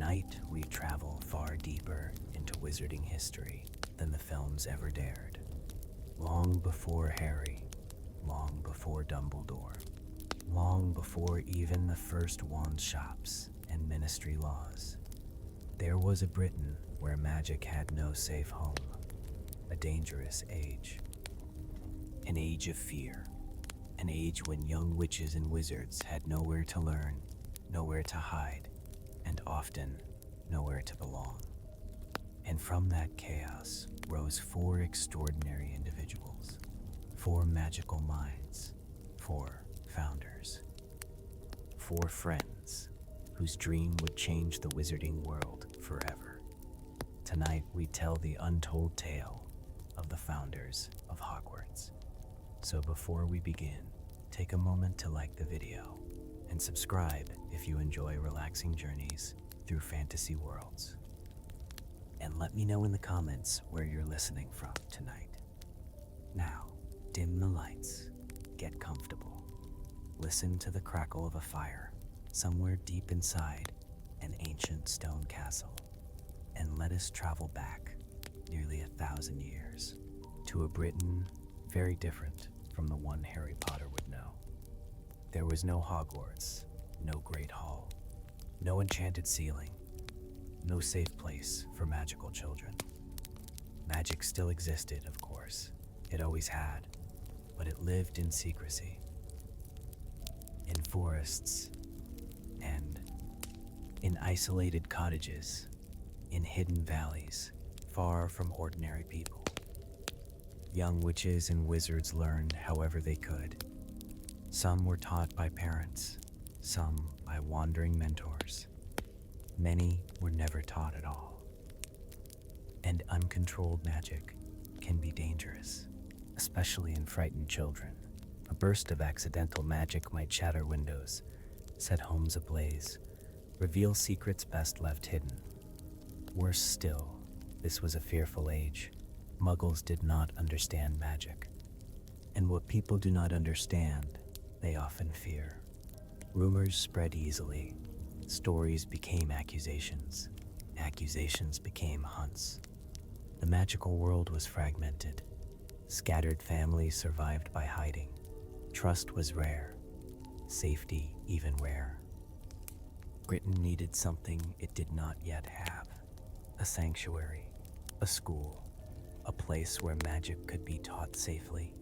Tonight, we travel far deeper into wizarding history than the films ever dared. Long before Harry, long before Dumbledore, long before even the first wand shops and ministry laws, there was a Britain where magic had no safe home, a dangerous age. An age of fear, an age when young witches and wizards had nowhere to learn, nowhere to hide, and often nowhere to belong. And from that chaos rose four extraordinary individuals, four magical minds, four founders, four friends whose dream would change the wizarding world forever. Tonight we tell the untold tale of the founders of Hogwarts. So before we begin, take a moment to like the video and subscribe if you enjoy relaxing journeys through fantasy worlds. And let me know in the comments where you're listening from tonight. Now, dim the lights, get comfortable, listen to the crackle of a fire somewhere deep inside an ancient stone castle, and let us travel back nearly 1,000 years to a Britain very different from the one Harry Potter would know. There was no Hogwarts, no Great Hall, no enchanted ceiling, no safe place for magical children. Magic still existed, of course. It always had, but it lived in secrecy, in forests, and in isolated cottages, in hidden valleys, far from ordinary people. Young witches and wizards learned however they could. Some were taught by parents, some by wandering mentors. Many were never taught at all. And uncontrolled magic can be dangerous, especially in frightened children. A burst of accidental magic might shatter windows, set homes ablaze, reveal secrets best left hidden. Worse still, this was a fearful age. Muggles did not understand magic. And what people do not understand, they often fear. Rumors spread easily. Stories became accusations. Accusations became hunts. The magical world was fragmented. Scattered families survived by hiding. Trust was rare. Safety even rare. Britain needed something it did not yet have. A sanctuary, a school, a place where magic could be taught safely.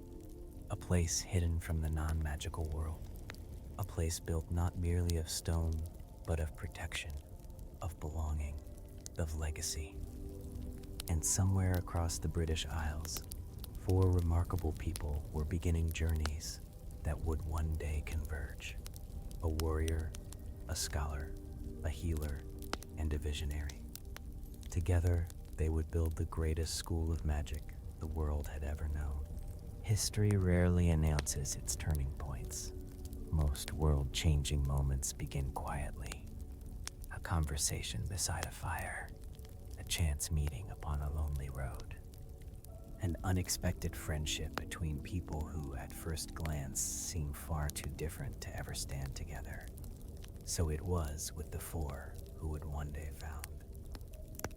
A place hidden from the non-magical world. A place built not merely of stone, but of protection, of belonging, of legacy. And somewhere across the British Isles, four remarkable people were beginning journeys that would one day converge. A warrior, a scholar, a healer, and a visionary. Together, they would build the greatest school of magic the world had ever known. History rarely announces its turning points. Most world-changing moments begin quietly. A conversation beside a fire, a chance meeting upon a lonely road, an unexpected friendship between people who at first glance seem far too different to ever stand together. So it was with the four who would one day found.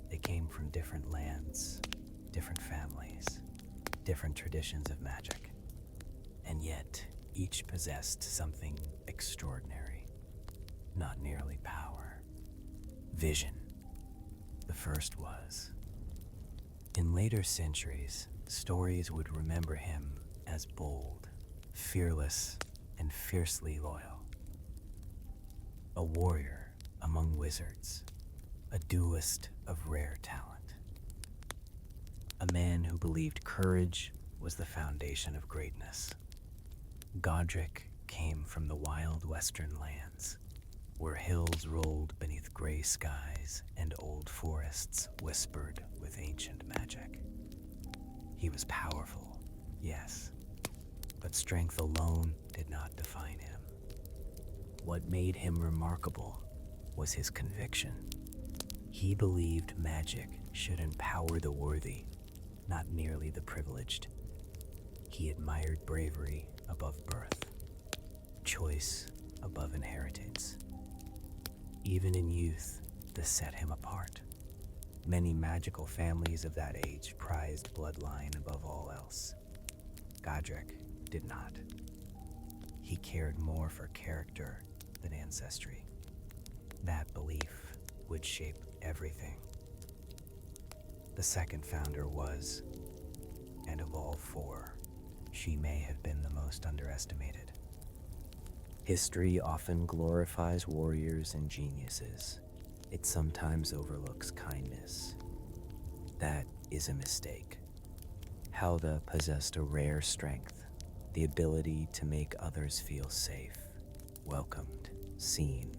They came from different lands, different families, different traditions of magic, and yet each possessed something extraordinary. Not merely power, vision. The first was. In later centuries, stories would remember him as bold, fearless, and fiercely loyal. A warrior among wizards, a duelist of rare talent. A man who believed courage was the foundation of greatness. Godric came from the wild western lands, where hills rolled beneath gray skies and old forests whispered with ancient magic. He was powerful, yes, but strength alone did not define him. What made him remarkable was his conviction. He believed magic should empower the worthy, not merely the privileged. He admired bravery above birth, choice above inheritance. Even in youth, This set him apart. Many magical families of that age prized bloodline above all else. Godric did not. He cared more for character than ancestry. That belief would shape everything. The second founder was, and of all four, she may have been the most underestimated. History often glorifies warriors and geniuses. It sometimes overlooks kindness. That is a mistake. Helga possessed a rare strength, the ability to make others feel safe, welcomed, seen.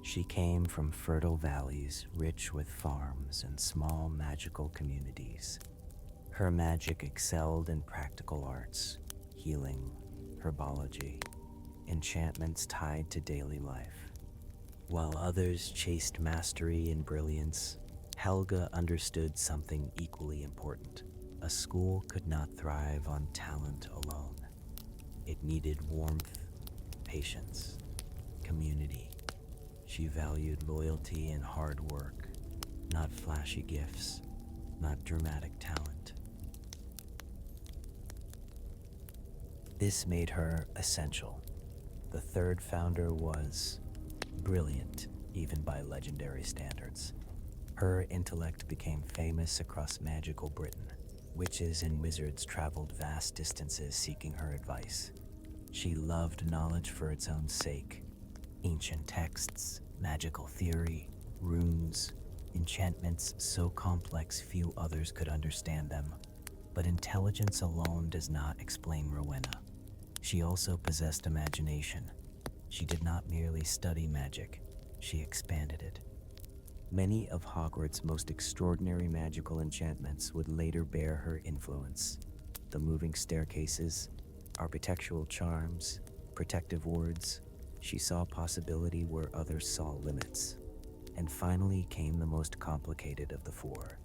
She came from fertile valleys rich with farms and small magical communities. Her magic excelled in practical arts, healing, herbology, enchantments tied to daily life. While others chased mastery and brilliance, Helga understood something equally important. A school could not thrive on talent alone. It needed warmth, patience, community. She valued loyalty and hard work, not flashy gifts, not dramatic talent. This made her essential. The third founder was brilliant, even by legendary standards. Her intellect became famous across magical Britain. Witches and wizards traveled vast distances seeking her advice. She loved knowledge for its own sake. Ancient texts, magical theory, runes, enchantments so complex few others could understand them. But intelligence alone does not explain Rowena. She also possessed imagination. She did not merely study magic, she expanded it. Many of Hogwarts' most extraordinary magical enchantments would later bear her influence. The moving staircases, architectural charms, protective wards. She saw possibility where others saw limits. And finally came the most complicated of the four.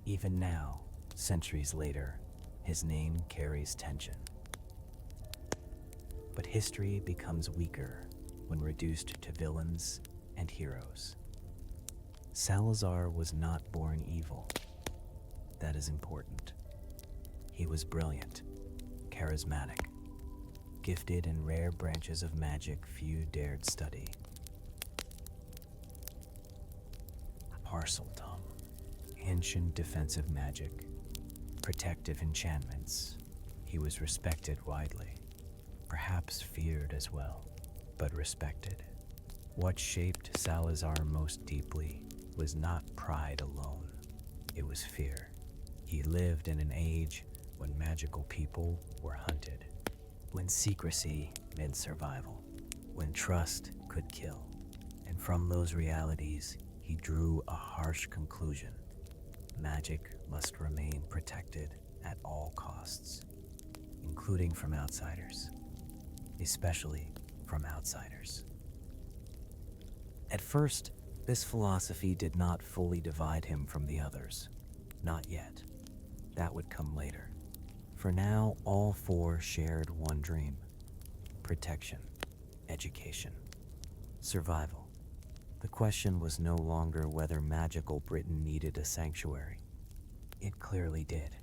Even now, centuries later, his name carries tension. But history becomes weaker when reduced to villains and heroes. Salazar was not born evil. That is important. He was brilliant, charismatic, gifted in rare branches of magic few dared study. Parseltum, ancient defensive magic, protective enchantments. He was respected widely, perhaps feared as well, but respected. What shaped Salazar most deeply was not pride alone, it was fear. He lived in an age when magical people were hunted, when secrecy meant survival, when trust could kill. And from those realities, he drew a harsh conclusion. Magic must remain protected at all costs, including from outsiders, especially from outsiders. At first, this philosophy did not fully divide him from the others. Not yet. That would come later. For now, all four shared one dream: protection, education, survival. The question was no longer whether magical Britain needed a sanctuary. It clearly did.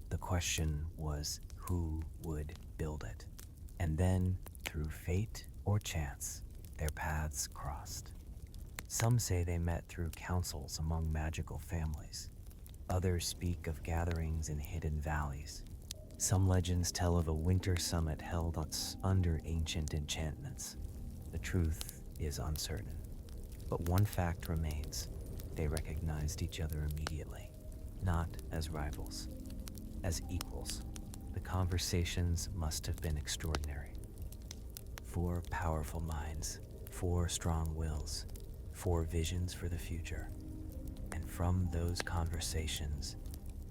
The question was who would build it. And then, through fate or chance, their paths crossed. Some say they met through councils among magical families. Others speak of gatherings in hidden valleys. Some legends tell of a winter summit held under ancient enchantments. The truth is uncertain. But one fact remains: they recognized each other immediately, not as rivals, as equals. The conversations must have been extraordinary. 4 powerful minds, 4 strong wills, 4 visions for the future. And from those conversations,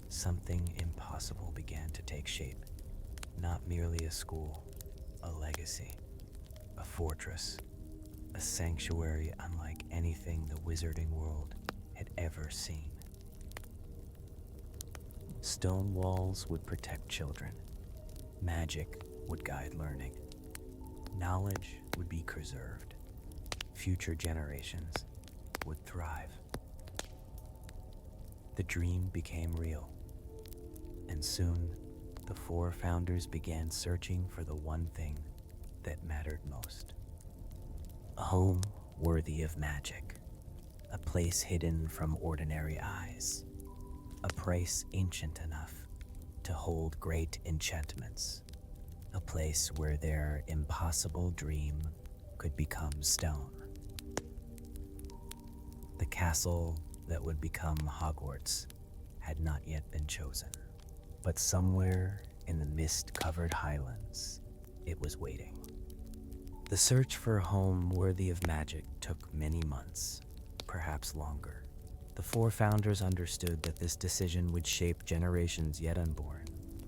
something impossible began to take shape. Not merely a school, a legacy, a fortress, a sanctuary unlike anything the wizarding world had ever seen. Stone walls would protect children. Magic would guide learning. Knowledge would be preserved. Future generations would thrive. The dream became real, and soon the four founders began searching for the one thing that mattered most. A home worthy of magic, a place hidden from ordinary eyes, a place ancient enough to hold great enchantments, a place where their impossible dream could become stone. The castle that would become Hogwarts had not yet been chosen, but somewhere in the mist-covered highlands, it was waiting. The search for a home worthy of magic took many months, perhaps longer. The four founders understood that this decision would shape generations yet unborn.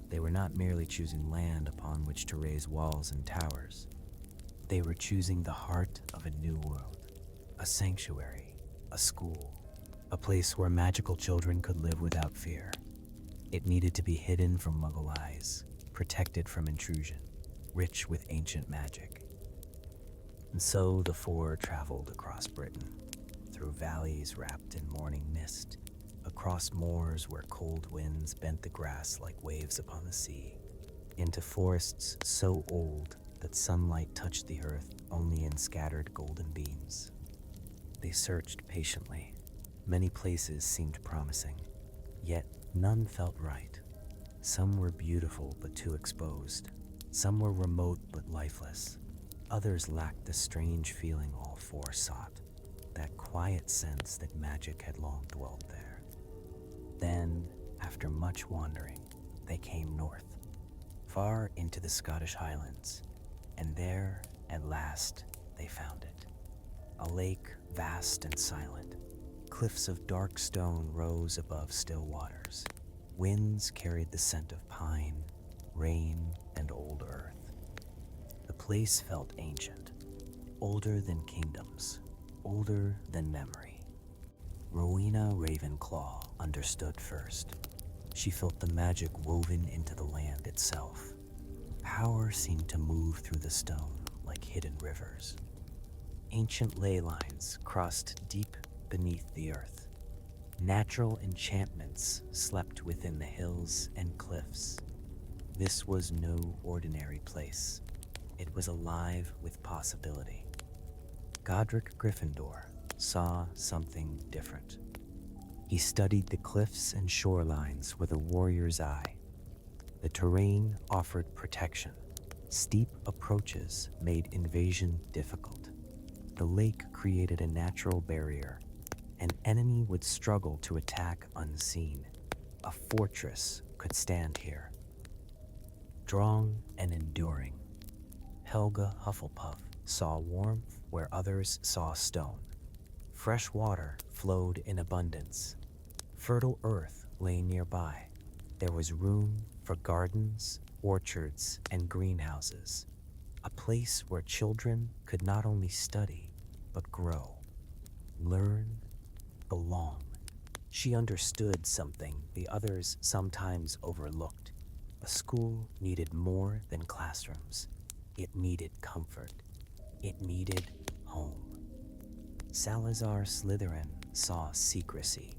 They were not merely choosing land upon which to raise walls and towers. They were choosing the heart of a new world, a sanctuary, a school, a place where magical children could live without fear. It needed to be hidden from Muggle eyes, protected from intrusion, rich with ancient magic. And so the four traveled across Britain, through valleys wrapped in morning mist, across moors where cold winds bent the grass like waves upon the sea, into forests so old that sunlight touched the earth only in scattered golden beams. They searched patiently. Many places seemed promising, yet none felt right. Some were beautiful but too exposed. Some were remote but lifeless. Others lacked the strange feeling all four sought, that quiet sense that magic had long dwelt there. Then, after much wandering, they came north, far into the Scottish Highlands, and there, at last, they found it. A lake vast and silent. Cliffs of dark stone rose above still waters. Winds carried the scent of pine, rain, and old earth. The place felt ancient, older than kingdoms, older than memory. Rowena Ravenclaw understood first. She felt the magic woven into the land itself. Power seemed to move through the stone like hidden rivers. Ancient ley lines crossed deep beneath the earth. Natural enchantments slept within the hills and cliffs. This was no ordinary place. It was alive with possibility. Godric Gryffindor saw something different. He studied the cliffs and shorelines with a warrior's eye. The terrain offered protection. Steep approaches made invasion difficult. The lake created a natural barrier. An enemy would struggle to attack unseen. A fortress could stand here. Strong and enduring, Helga Hufflepuff saw warmth where others saw stone. Fresh water flowed in abundance. Fertile earth lay nearby. There was room for gardens, orchards, and greenhouses. A place where children could not only study, but grow, learn, belong. She understood something the others sometimes overlooked. A school needed more than classrooms. It needed comfort. It needed home. Salazar Slytherin saw secrecy.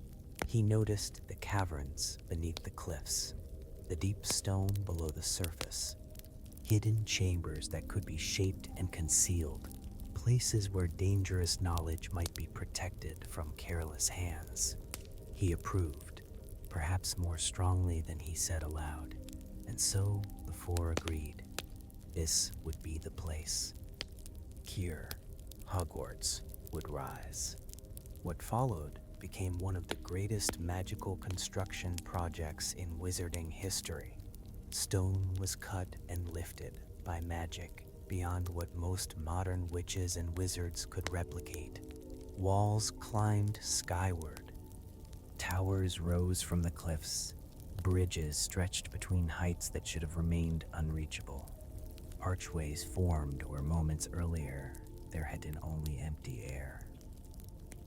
He noticed the caverns beneath the cliffs, the deep stone below the surface, hidden chambers that could be shaped and concealed, places where dangerous knowledge might be protected from careless hands. He approved, perhaps more strongly than he said aloud, and so the four agreed. This would be the place. Here, Hogwarts would rise. What followed became one of the greatest magical construction projects in wizarding history. Stone was cut and lifted by magic beyond what most modern witches and wizards could replicate. Walls climbed skyward. Towers rose from the cliffs. Bridges stretched between heights that should have remained unreachable. Archways formed where moments earlier there had been only empty air.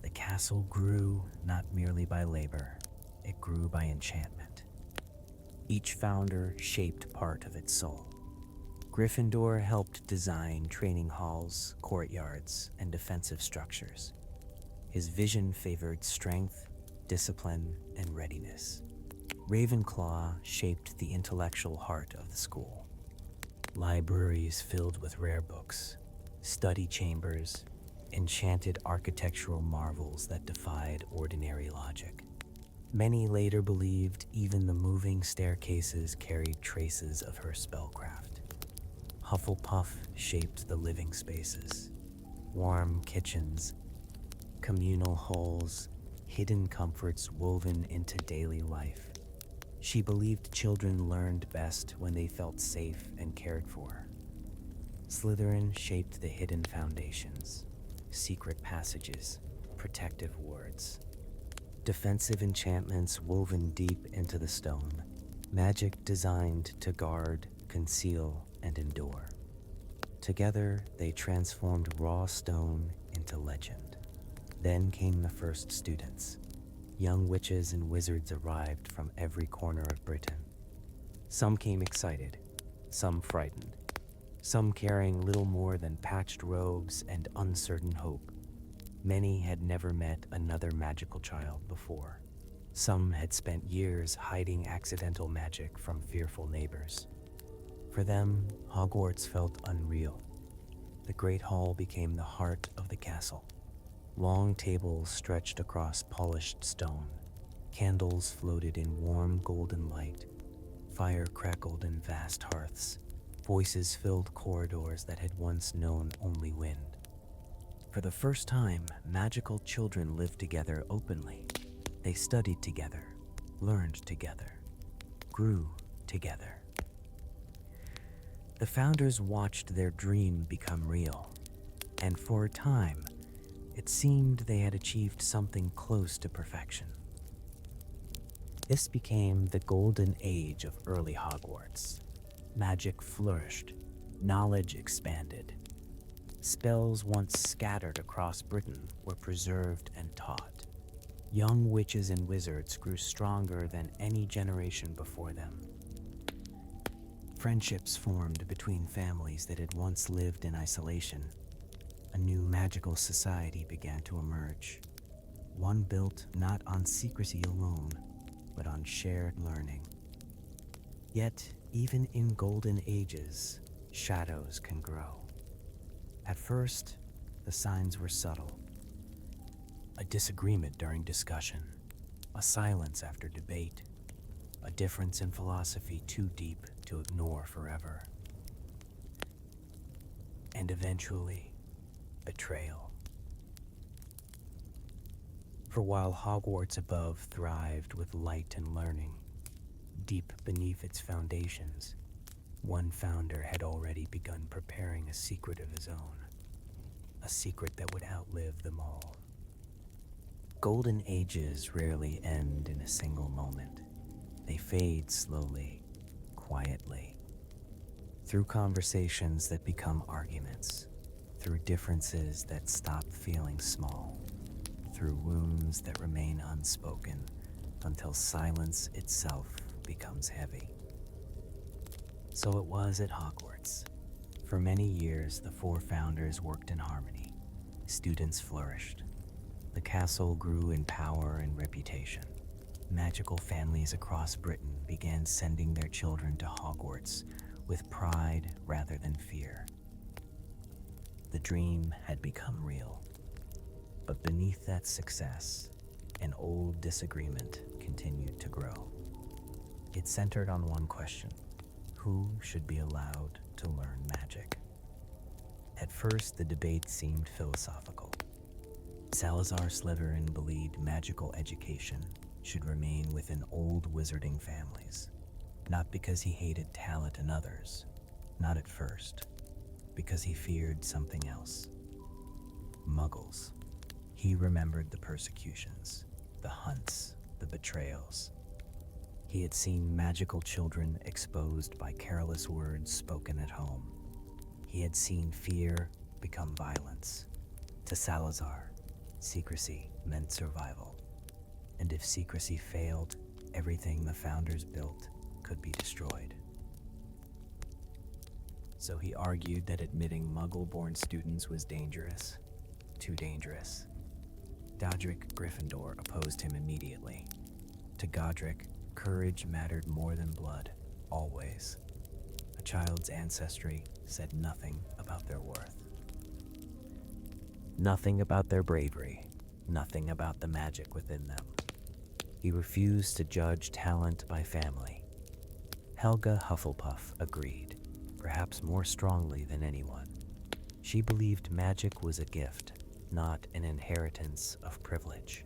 The castle grew not merely by labor, it grew by enchantment. Each founder shaped part of its soul. Gryffindor helped design training halls, courtyards, and defensive structures. His vision favored strength, discipline, and readiness. Ravenclaw shaped the intellectual heart of the school. Libraries filled with rare books, study chambers, enchanted architectural marvels that defied ordinary logic. Many later believed even the moving staircases carried traces of her spellcraft. Hufflepuff shaped the living spaces, warm kitchens, communal halls, hidden comforts woven into daily life. She believed children learned best when they felt safe and cared for. Slytherin shaped the hidden foundations, secret passages, protective wards, defensive enchantments woven deep into the stone, magic designed to guard, conceal, and endure. Together, they transformed raw stone into legend. Then came the first students. Young witches and wizards arrived from every corner of Britain. Some came excited, some frightened, some carrying little more than patched robes and uncertain hope. Many had never met another magical child before. Some had spent years hiding accidental magic from fearful neighbors. For them, Hogwarts felt unreal. The Great Hall became the heart of the castle. Long tables stretched across polished stone. Candles floated in warm golden light. Fire crackled in vast hearths. Voices filled corridors that had once known only wind. For the first time, magical children lived together openly. They studied together, learned together, grew together. The founders watched their dream become real, and for a time, it seemed they had achieved something close to perfection. This became the golden age of early Hogwarts. Magic flourished, knowledge expanded. Spells once scattered across Britain were preserved and taught. Young witches and wizards grew stronger than any generation before them. Friendships formed between families that had once lived in isolation. A new magical society began to emerge, one built not on secrecy alone, but on shared learning. Yet, even in golden ages, shadows can grow. At first, the signs were subtle. A disagreement during discussion, a silence after debate, a difference in philosophy too deep to ignore forever. And eventually, betrayal. For while Hogwarts above thrived with light and learning, deep beneath its foundations, one founder had already begun preparing a secret of his own, a secret that would outlive them all. Golden ages rarely end in a single moment. They fade slowly, quietly, through conversations that become arguments, through differences that stop feeling small, through wounds that remain unspoken until silence itself becomes heavy. So it was at Hogwarts. For many years, the four founders worked in harmony. Students flourished. The castle grew in power and reputation. Magical families across Britain began sending their children to Hogwarts with pride rather than fear. The dream had become real. But beneath that success, an old disagreement continued to grow. It centered on one question: who should be allowed to learn magic? At first, the debate seemed philosophical. Salazar Slytherin believed magical education should remain within old wizarding families, not because he hated talent in others, not at first, because he feared something else. Muggles. He remembered the persecutions, the hunts, the betrayals. He had seen magical children exposed by careless words spoken at home. He had seen fear become violence. To Salazar, secrecy meant survival. And if secrecy failed, everything the founders built could be destroyed. So he argued that admitting Muggle-born students was dangerous, too dangerous. Godric Gryffindor opposed him immediately. To Godric, courage mattered more than blood, always. A child's ancestry said nothing about their worth. Nothing about their bravery, nothing about the magic within them. He refused to judge talent by family. Helga Hufflepuff agreed, perhaps more strongly than anyone. She believed magic was a gift, not an inheritance of privilege.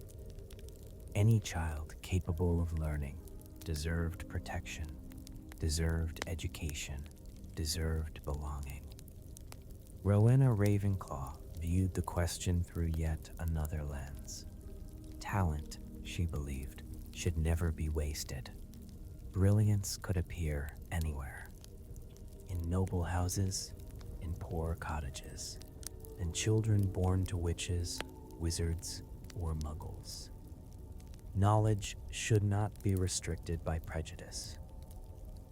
Any child capable of learning deserved protection, deserved education, deserved belonging. Rowena Ravenclaw viewed the question through yet another lens. Talent, she believed, should never be wasted. Brilliance could appear anywhere. In noble houses, in poor cottages, and children born to witches, wizards, or muggles. Knowledge should not be restricted by prejudice.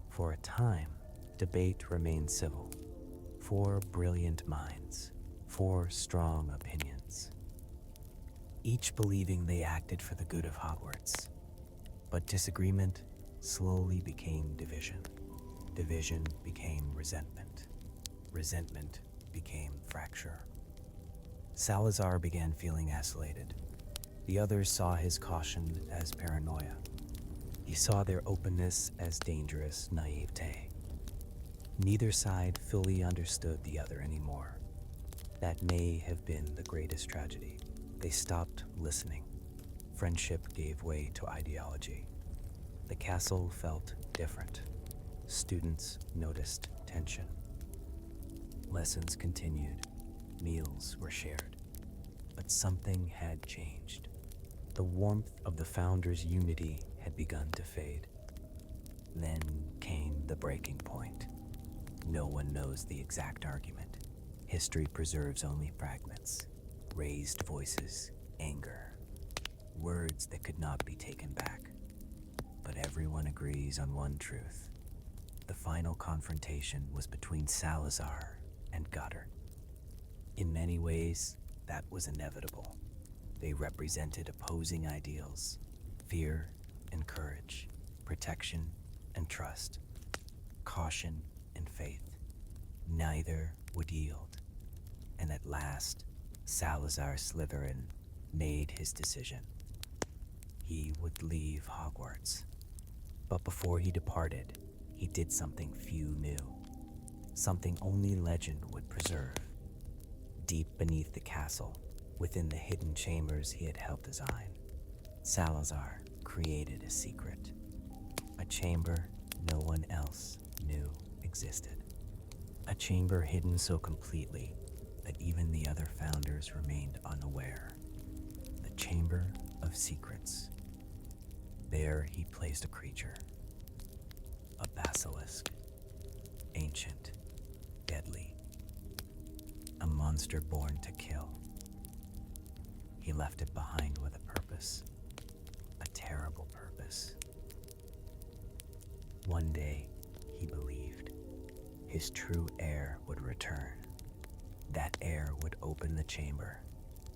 For a time, debate remained civil. 4 brilliant minds, 4 strong opinions, each believing they acted for the good of Hogwarts. But disagreement slowly became division. Division became resentment. Resentment became fracture. Salazar began feeling isolated. The others saw his caution as paranoia. He saw their openness as dangerous naivete. Neither side fully understood the other anymore. That may have been the greatest tragedy. They stopped listening. Friendship gave way to ideology. The castle felt different. Students noticed tension. Lessons continued. Meals were shared. But something had changed. The warmth of the founders' unity had begun to fade. Then came the breaking point. No one knows the exact argument. History preserves only fragments. Raised voices, anger, words that could not be taken back. But everyone agrees on one truth. The final confrontation was between Salazar and Godric. In many ways, that was inevitable. They represented opposing ideals: fear and courage, protection and trust, caution and faith. Neither would yield. And at last, Salazar Slytherin made his decision. He would leave Hogwarts. But before he departed, he did something few knew. Something only legend would preserve. Deep beneath the castle, within the hidden chambers he had helped design, Salazar created a secret. A chamber no one else knew existed. A chamber hidden so completely that even the other founders remained unaware. The Chamber of Secrets. There he placed a creature. A basilisk. Ancient. Deadly. A monster born to kill. He left it behind with a purpose. A terrible purpose. One day, he believed, his true heir would return. That heir would open the chamber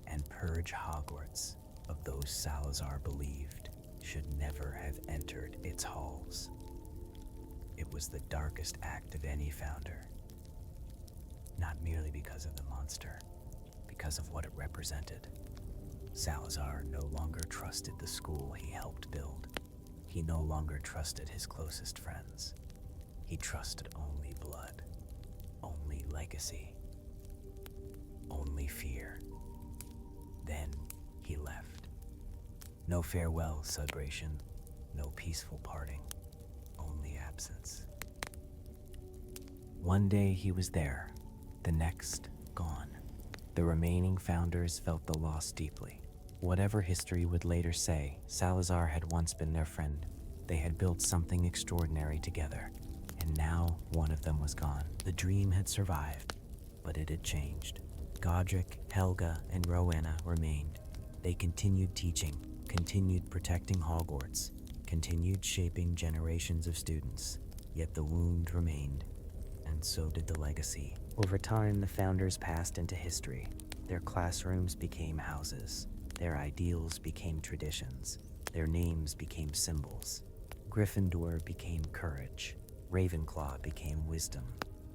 and purge Hogwarts of those Salazar believed should never have entered its halls. It was the darkest act of any founder. Not merely because of the monster, because of what it represented. Salazar no longer trusted the school he helped build. He no longer trusted his closest friends. He trusted only blood, only legacy, only fear. Then he left. No farewell celebration, no peaceful parting, only absence. One day he was there, the next gone. The remaining founders felt the loss deeply. Whatever history would later say, Salazar had once been their friend. They had built something extraordinary together, and now one of them was gone. The dream had survived, but it had changed. Godric, Helga, and Rowena remained. They continued teaching, continued protecting Hogwarts, continued shaping generations of students. Yet the wound remained, and so did the legacy. Over time, the founders passed into history. Their classrooms became houses. Their ideals became traditions. Their names became symbols. Gryffindor became courage. Ravenclaw became wisdom.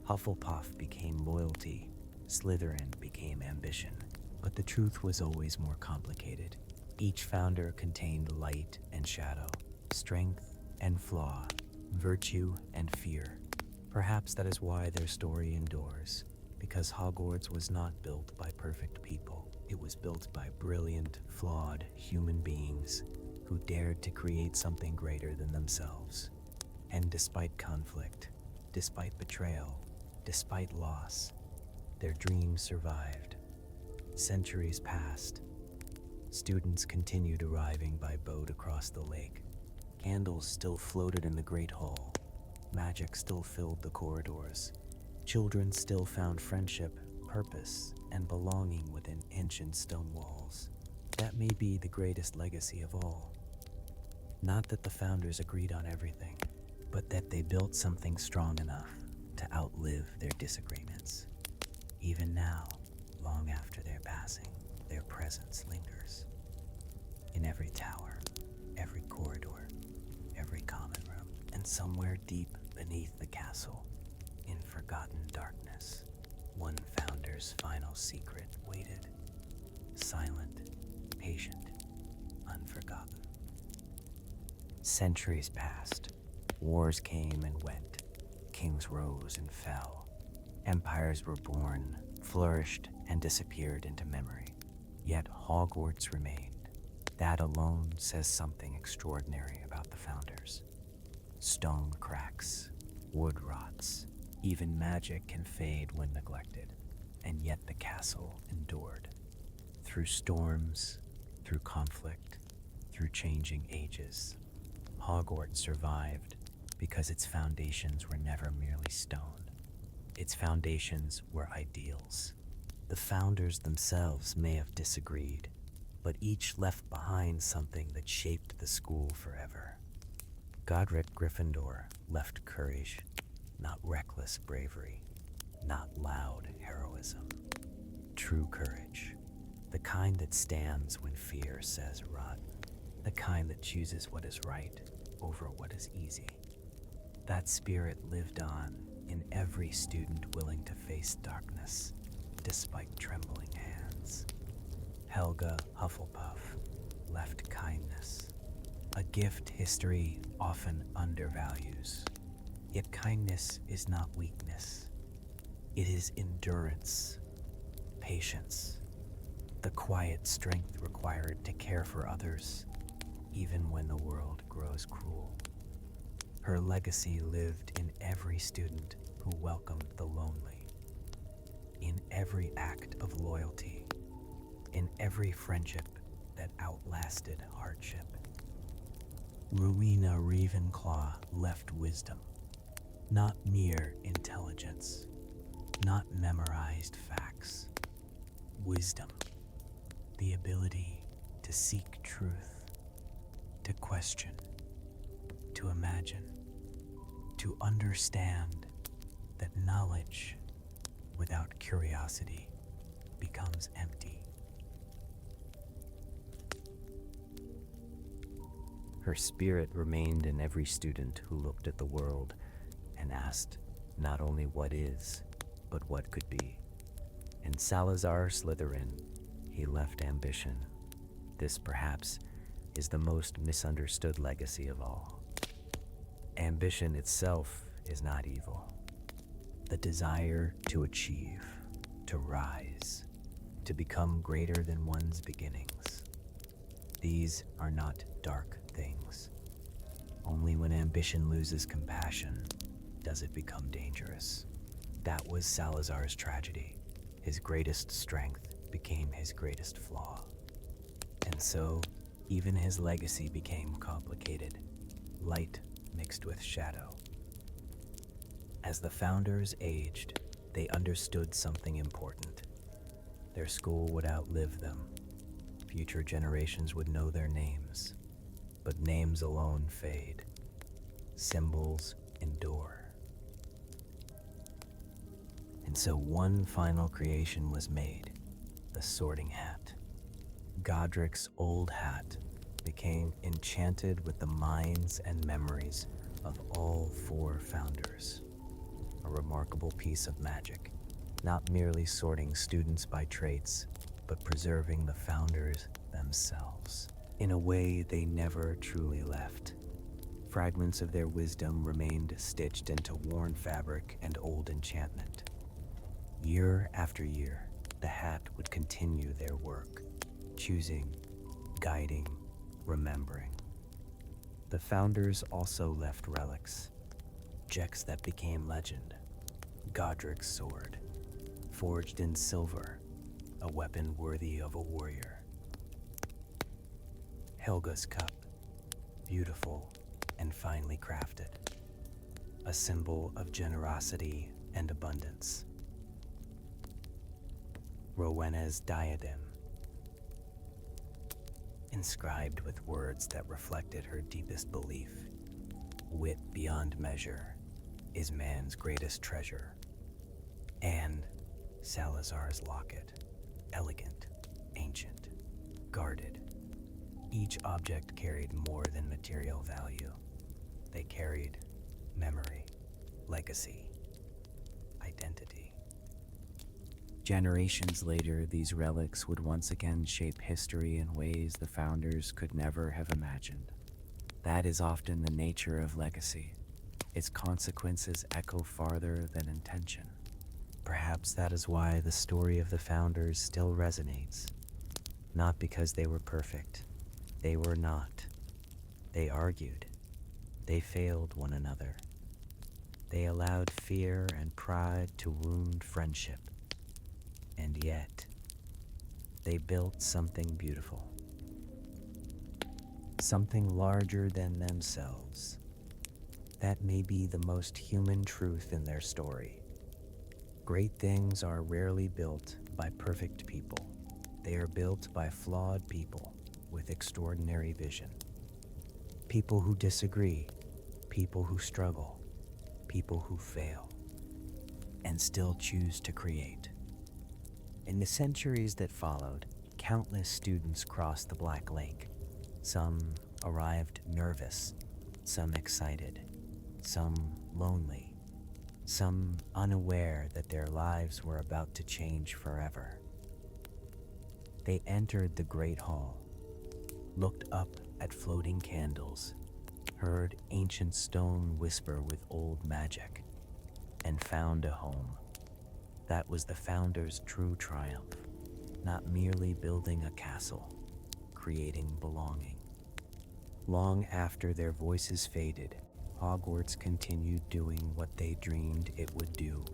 Hufflepuff became loyalty. Slytherin became ambition. But the truth was always more complicated. Each founder contained light and shadow, strength and flaw, virtue and fear. Perhaps that is why their story endures, because Hogwarts was not built by perfect people. It was built by brilliant, flawed human beings who dared to create something greater than themselves. And despite conflict, despite betrayal, despite loss, their dreams survived. Centuries passed. Students continued arriving by boat across the lake. Candles still floated in the Great Hall. Magic still filled the corridors. Children still found friendship, purpose, and belonging within ancient stone walls. That may be the greatest legacy of all. Not that the founders agreed on everything, but that they built something strong enough to outlive their disagreements. Even now, long after their passing, their presence lingers. In every tower, every corridor, every common room, and somewhere deep beneath the castle, in forgotten darkness, one founder's final secret waited. Silent, patient, unforgotten. Centuries passed. Wars came and went. Kings rose and fell. Empires were born, flourished, and disappeared into memory. Yet Hogwarts remained. That alone says something extraordinary about the founders. Stone cracks, wood rots, even magic can fade when neglected, and yet the castle endured. Through storms, through conflict, through changing ages, Hogwarts survived because its foundations were never merely stone. Its foundations were ideals. The founders themselves may have disagreed, but each left behind something that shaped the school forever. Godric Gryffindor left courage, not reckless bravery, not loud heroism. True courage, the kind that stands when fear says run, the kind that chooses what is right over what is easy. That spirit lived on in every student willing to face darkness, despite trembling hands. Helga Hufflepuff left kindness, a gift history often undervalues. Yet kindness is not weakness. It is endurance, patience, the quiet strength required to care for others, even when the world grows cruel. Her legacy lived in every student who welcomed the lonely, in every act of loyalty, in every friendship that outlasted hardship. Rowena Ravenclaw left wisdom, not mere intelligence, not memorized facts. Wisdom, the ability to seek truth, to question, to imagine, to understand that knowledge without curiosity becomes empty. Her spirit remained in every student who looked at the world and asked not only what is, but what could be. In Salazar Slytherin, he left ambition. This, perhaps, is the most misunderstood legacy of all. Ambition itself is not evil. The desire to achieve, to rise, to become greater than one's beginnings. These are not dark things. Only when ambition loses compassion does it become dangerous. That was Salazar's tragedy. His greatest strength became his greatest flaw. And so, even his legacy became complicated, light mixed with shadow. As the founders aged, they understood something important. Their school would outlive them. Future generations would know their names, but names alone fade. Symbols endure. And so one final creation was made, the Sorting Hat. Godric's old hat became enchanted with the minds and memories of all four founders. A remarkable piece of magic, not merely sorting students by traits, but preserving the founders themselves in a way they never truly left. Fragments of their wisdom remained stitched into worn fabric and old enchantment. Year after year, the hat would continue their work, choosing, guiding, remembering. The founders also left relics, objects that became legend. Godric's sword, forged in silver, a weapon worthy of a warrior. Helga's cup, beautiful and finely crafted, a symbol of generosity and abundance. Rowena's diadem, inscribed with words that reflected her deepest belief: wit beyond measure is man's greatest treasure. And Salazar's locket, elegant, ancient, guarded. Each object carried more than material value. They carried memory, legacy, identity. Generations later, these relics would once again shape history in ways the founders could never have imagined. That is often the nature of legacy. Its consequences echo farther than intention. Perhaps that is why the story of the founders still resonates. Not because they were perfect. They were not. They argued. They failed one another. They allowed fear and pride to wound friendship. And yet, they built something beautiful. Something larger than themselves. That may be the most human truth in their story. Great things are rarely built by perfect people. They are built by flawed people with extraordinary vision. People who disagree, people who struggle, people who fail, and still choose to create. In the centuries that followed, countless students crossed the Black Lake. Some arrived nervous, some excited, some lonely, some unaware that their lives were about to change forever. They entered the Great Hall, looked up at floating candles, heard ancient stone whisper with old magic, and found a home. That was the founders' true triumph, not merely building a castle, creating belonging. Long after their voices faded, Hogwarts continued doing what they dreamed it would do: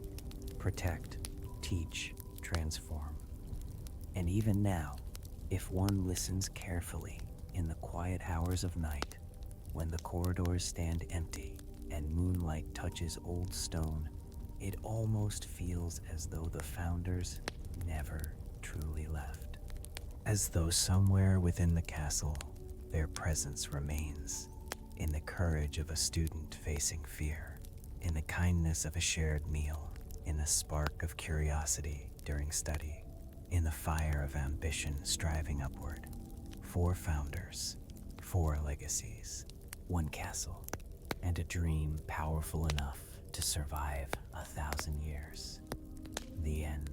protect, teach, transform. And even now, if one listens carefully in the quiet hours of night, when the corridors stand empty and moonlight touches old stone, it almost feels as though the founders never truly left. As though somewhere within the castle, their presence remains, in the courage of a student facing fear, in the kindness of a shared meal, in the spark of curiosity during study, in the fire of ambition striving upward. 4 founders, 4 legacies, 1 castle, and a dream powerful enough to survive 1,000 years. The end.